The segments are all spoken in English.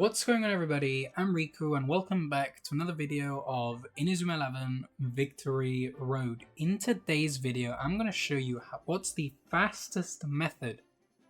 What's going on, everybody? I'm Riku and welcome back to another video of Inazuma 11 Victory Road. In today's video, I'm going to show you what's the fastest method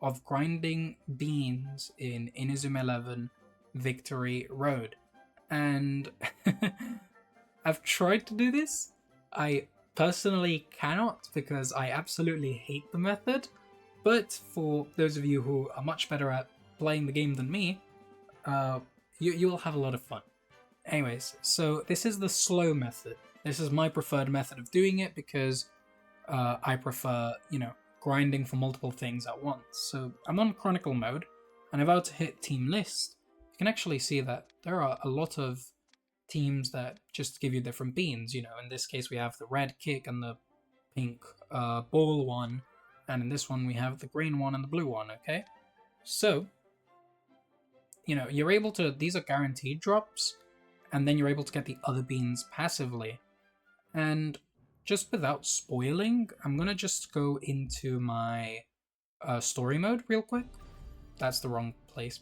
of grinding beans in Inazuma 11 Victory Road. And I've tried to do this. I personally cannot because I absolutely hate the method. But for those of you who are much better at playing the game than me, you will have a lot of fun. Anyways, so this is the slow method. This is my preferred method of doing it because I prefer, grinding for multiple things at once. So I'm on Chronicle mode, and if I were to hit Team List, you can actually see that there are a lot of teams that just give you different beans. In this case we have the red kick and the pink ball one, and in this one we have the green one and the blue one, okay? So you're able to, these are guaranteed drops, and then you're able to get the other beans passively. And just without spoiling, I'm gonna just go into my story mode real quick. That's the wrong place.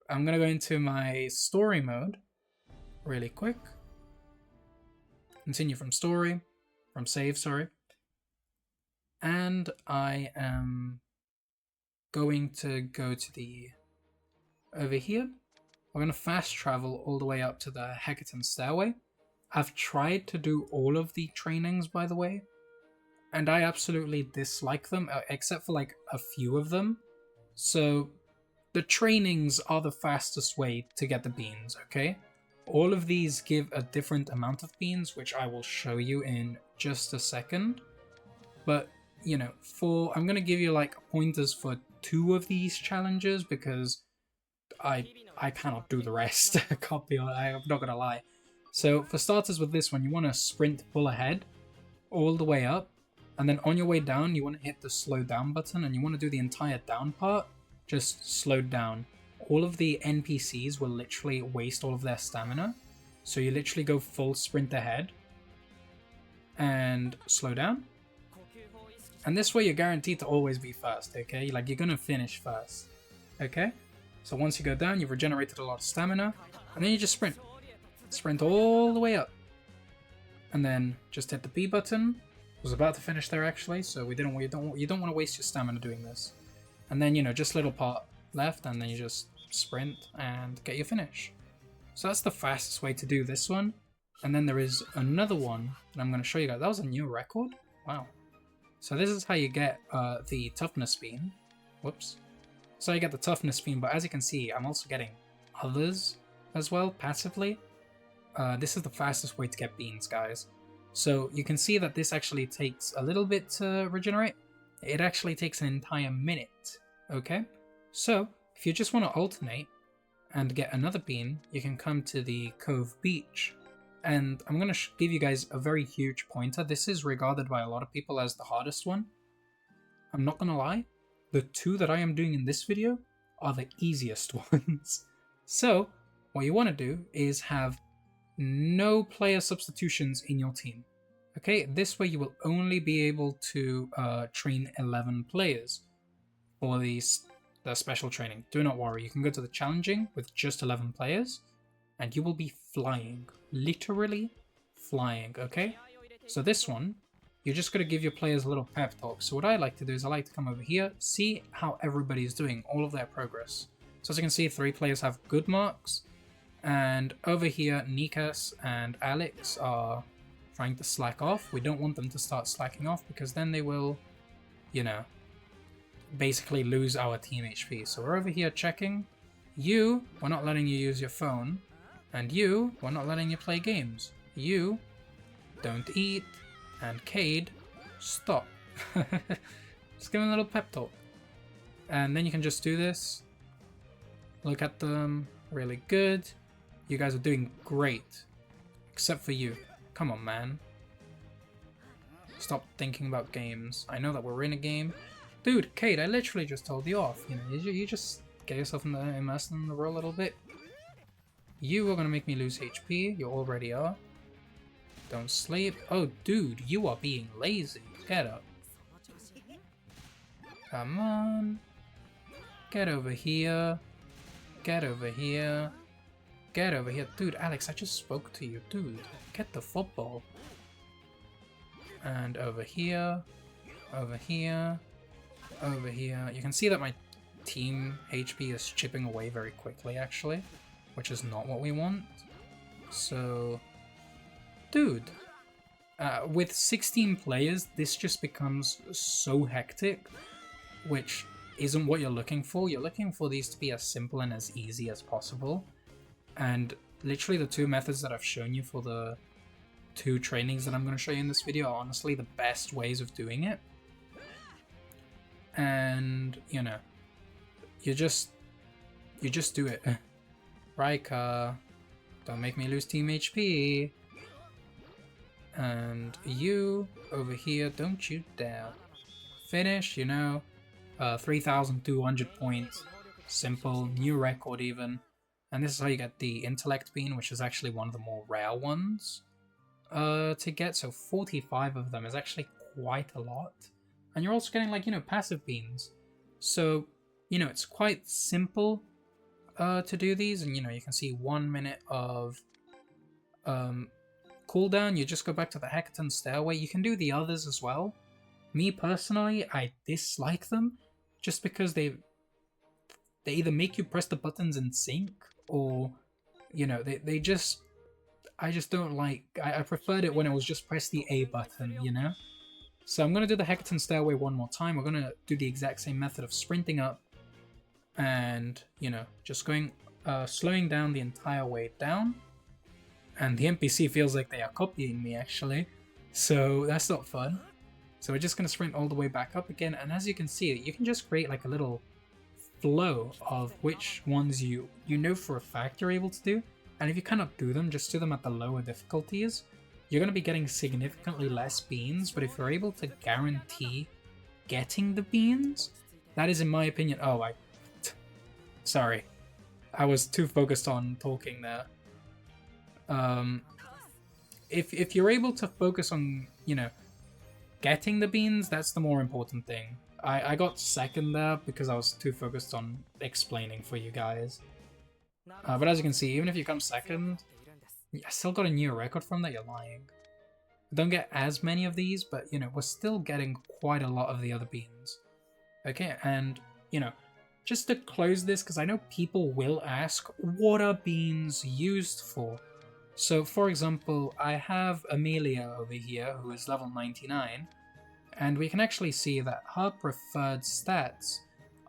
I'm gonna go into my story mode really quick. Continue from save, sorry. And I am going to go to over here. We're going to fast travel all the way up to the Hecaton Stairway. I've tried to do all of the trainings, by the way, and I absolutely dislike them, except for like a few of them. So the trainings are the fastest way to get the beans, okay? All of these give a different amount of beans, which I will show you in just a second. But I'm gonna give you like pointers for 2 of these challenges because I cannot do the rest. I'm not gonna lie. So for starters, with this one, you want to sprint full ahead all the way up, and then on your way down you want to hit the slow down button, and you want to do the entire down part just slowed down. All of the NPCs will literally waste all of their stamina, so you literally go full sprint ahead and slow down. And this way you're guaranteed to always be first, okay? Like, you're gonna finish first, okay? So once you go down, you've regenerated a lot of stamina, and then you just sprint. Sprint all the way up. And then just hit the B button. I was about to finish there, actually, so you don't want to waste your stamina doing this. And then, just little part left, and then you just sprint and get your finish. So that's the fastest way to do this one. And then there is another one that I'm going to show you guys. That was a new record? Wow. So this is how you get the toughness bean. Whoops. So you get the toughness bean, but as you can see, I'm also getting others as well, passively. This is the fastest way to get beans, guys. So you can see that this actually takes a little bit to regenerate. It actually takes an entire minute, okay? So if you just want to alternate and get another bean, you can come to the Cove Beach. And I'm going to give you guys a very huge pointer. This is regarded by a lot of people as the hardest one. I'm not going to lie. The 2 that I am doing in this video are the easiest ones. So what you want to do is have no player substitutions in your team. Okay, this way you will only be able to train 11 players for the special training. Do not worry. You can go to the challenging with just 11 players, and you will be flying. Literally flying, okay? So this one, you're just going to give your players a little pep talk. So what I like to do is I like to come over here, see how everybody's doing, all of their progress. So as you can see, 3 players have good marks, and over here, Nikas and Alex are trying to slack off. We don't want them to start slacking off because then they will, basically lose our team HP. So we're over here checking. We're not letting you use your phone. And we're not letting you play games. You don't eat. And Cade, stop. Just give him a little pep talk. And then you can just do this. Look at them. Really good. You guys are doing great. Except for you. Come on, man. Stop thinking about games. I know that we're in a game. Dude, Cade, I literally just told you off. You just get yourself immersed in the role a little bit. You are going to make me lose HP. You already are. Don't sleep. Oh, dude, you are being lazy. Get up. Come on. Get over here. Get over here. Get over here. Dude, Alex, I just spoke to you. Dude, get the football. And over here. Over here. Over here. You can see that my team HP is chipping away very quickly, actually. Which is not what we want. So... Dude. With 16 players, this just becomes so hectic. Which isn't what you're looking for. You're looking for these to be as simple and as easy as possible. And literally the two methods that I've shown you for the two trainings that I'm going to show you in this video are honestly the best ways of doing it. And, you know, you just do it. Rika, don't make me lose team HP. And you, over here, don't you dare. Finish, you know, 3,200 points. Simple, new record even. And this is how you get the intellect bean, which is actually one of the more rare ones to get. So 45 of them is actually quite a lot. And you're also getting, like, you know, passive beans. So, you know, it's quite simple to do these. And, you know, you can see 1 minute of cooldown. You just go back to the Hecaton Stairway. You can do the others as well. Me personally, I dislike them just because they either make you press the buttons in sync, or, you know, they just... I just don't like... I preferred it when it was just press the A button, you know? So I'm going to do the Hecaton Stairway one more time. We're going to do the exact same method of sprinting up and, you know, just going... slowing down the entire way down. And the NPC feels like they are copying me, actually. So that's not fun. So we're just going to sprint all the way back up again. And as you can see, you can just create like a little flow of which ones you know for a fact you're able to do. And if you cannot do them, just do them at the lower difficulties. You're going to be getting significantly less beans, but if you're able to guarantee getting the beans, that is, in my opinion... Oh, sorry. I was too focused on talking there. If you're able to focus on, you know, getting the beans, that's the more important thing. I got second there because I was too focused on explaining for you guys. But as you can see, even if you come second, I still got a new record from that. You're lying. I don't get as many of these, but, you know, we're still getting quite a lot of the other beans. Okay, and, you know, just to close this, because I know people will ask, what are beans used for? So, for example, I have Amelia over here, who is level 99, and we can actually see that her preferred stats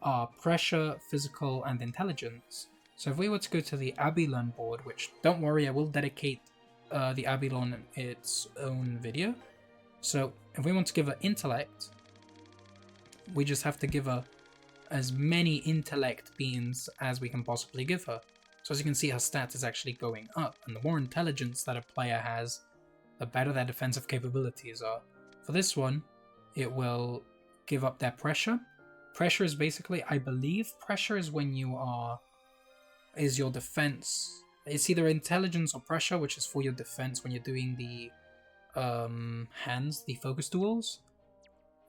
are pressure, physical, and intelligence. So if we were to go to the Abelon board, which, don't worry, I will dedicate the Abelon its own video. So if we want to give her intellect, we just have to give her as many intellect beans as we can possibly give her. So as you can see, her stat is actually going up, and the more intelligence that a player has, the better their defensive capabilities are. For this one, it will give up their pressure. Pressure is basically, I believe pressure is when you are... is your defense. It's either intelligence or pressure, which is for your defense when you're doing the hands, the focus duels.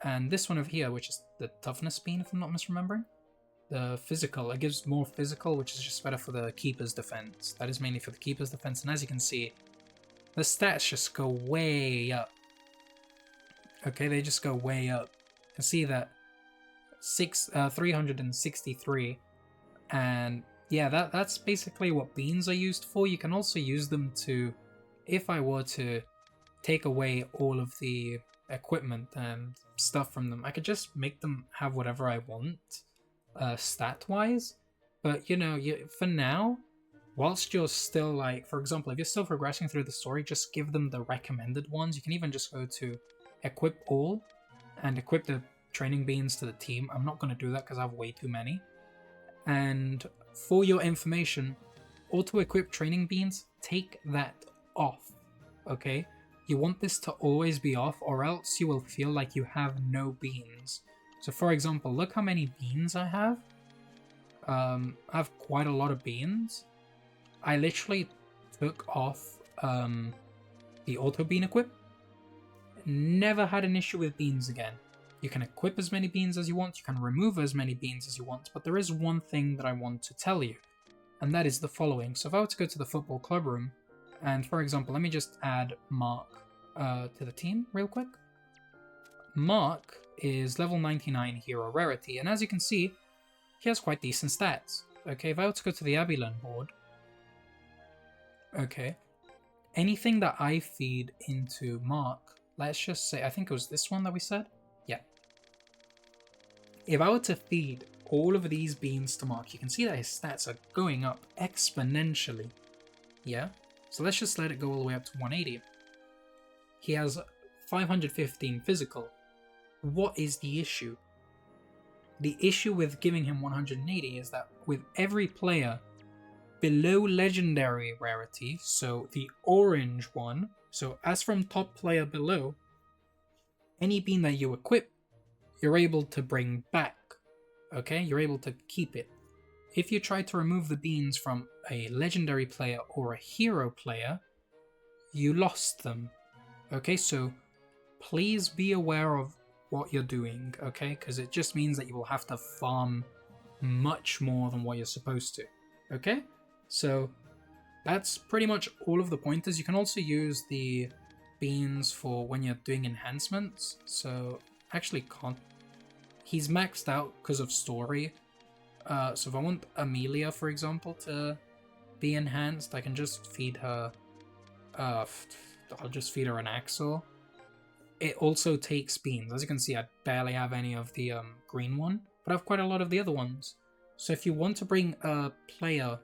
And this one over here, which is the toughness bean, if I'm not misremembering. The physical, it gives more physical, which is just better for the keeper's defense. That is mainly for the keeper's defense, and as you can see, the stats just go way up. Okay, they just go way up. You can see that 363, and yeah, that's basically what beans are used for. You can also use them to, if I were to take away all of the equipment and stuff from them, I could just make them have whatever I want, stat-wise. But, you know, for now, whilst you're still, like, for example, if you're still progressing through the story, just give them the recommended ones. You can even just go to equip all and equip the training beans to the team. I'm not going to do that because I have way too many. And for your information, auto-equip training beans, take that off, okay? You want this to always be off, or else you will feel like you have no beans. So for example, look how many beans I have. I have quite a lot of beans. I literally took off the auto bean equip. Never had an issue with beans again. You can equip as many beans as you want, you can remove as many beans as you want, but there is one thing that I want to tell you, and that is the following. So if I were to go to the football club room, and for example, let me just add Mark to the team real quick. Mark is level 99 hero rarity, and as you can see, he has quite decent stats. Okay, if I were to go to the Abelin board, okay, anything that I feed into Mark, let's just say, I think it was this one that we said? Yeah. If I were to feed all of these beans to Mark, you can see that his stats are going up exponentially. Yeah? So let's just let it go all the way up to 180. He has 515 physical. What is the issue? The issue with giving him 180 is that with every player below legendary rarity, so the orange one, so as from top player below, any bean that you equip, you're able to bring back. Okay, you're able to keep it. If you try to remove the beans from a legendary player or a hero player, you lost them. Okay, so please be aware of what you're doing, okay? Because it just means that you will have to farm much more than what you're supposed to, okay? So that's pretty much all of the pointers. You can also use the beans for when you're doing enhancements. So actually can't. He's maxed out because of story. So if I want Amelia, for example, to be enhanced, I can just feed her. I'll just feed her an Axel. It also takes beans. As you can see, I barely have any of the green one, but I have quite a lot of the other ones. So if you want to bring a player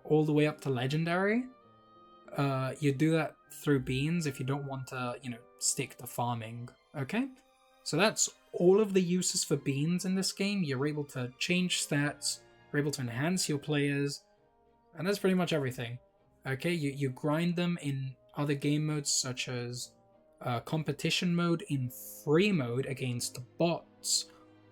all the way up to legendary, you do that through beans if you don't want to, stick to farming, okay? So that's all of the uses for beans in this game. You're able to change stats, you're able to enhance your players, and that's pretty much everything, okay? You grind them in other game modes such as competition mode in free mode against bots,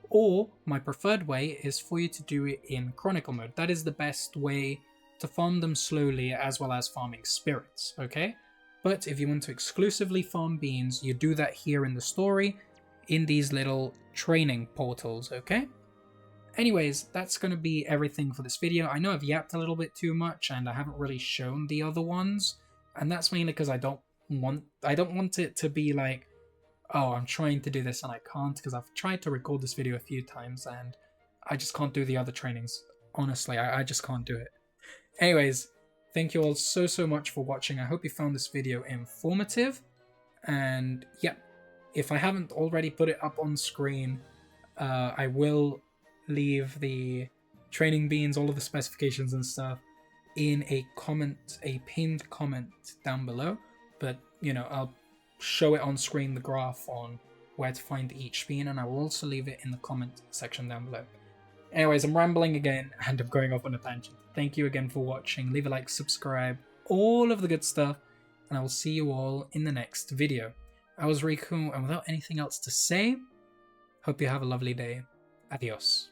or my preferred way is for you to do it in chronicle mode. That is the best way to farm them slowly as well as farming spirits, okay? But if you want to exclusively farm beans, you do that here in the story in these little training portals, okay? Anyways, that's going to be everything for this video. I know I've yapped a little bit too much and I haven't really shown the other ones, and that's mainly because I don't want it to be like, oh, I'm trying to do this and I can't, because I've tried to record this video a few times and I just can't do the other trainings. Honestly, I just can't do it. Anyways, thank you all so much for watching. I hope you found this video informative, and yeah, if I haven't already put it up on screen, I will leave the training beans, all of the specifications and stuff, in a pinned comment down below. But, I'll show it on screen, the graph on where to find each bean, and I will also leave it in the comment section down below. Anyways, I'm rambling again, and I'm going off on a tangent. Thank you again for watching. Leave a like, subscribe, all of the good stuff, and I will see you all in the next video. I was Riku, and without anything else to say, hope you have a lovely day. Adios.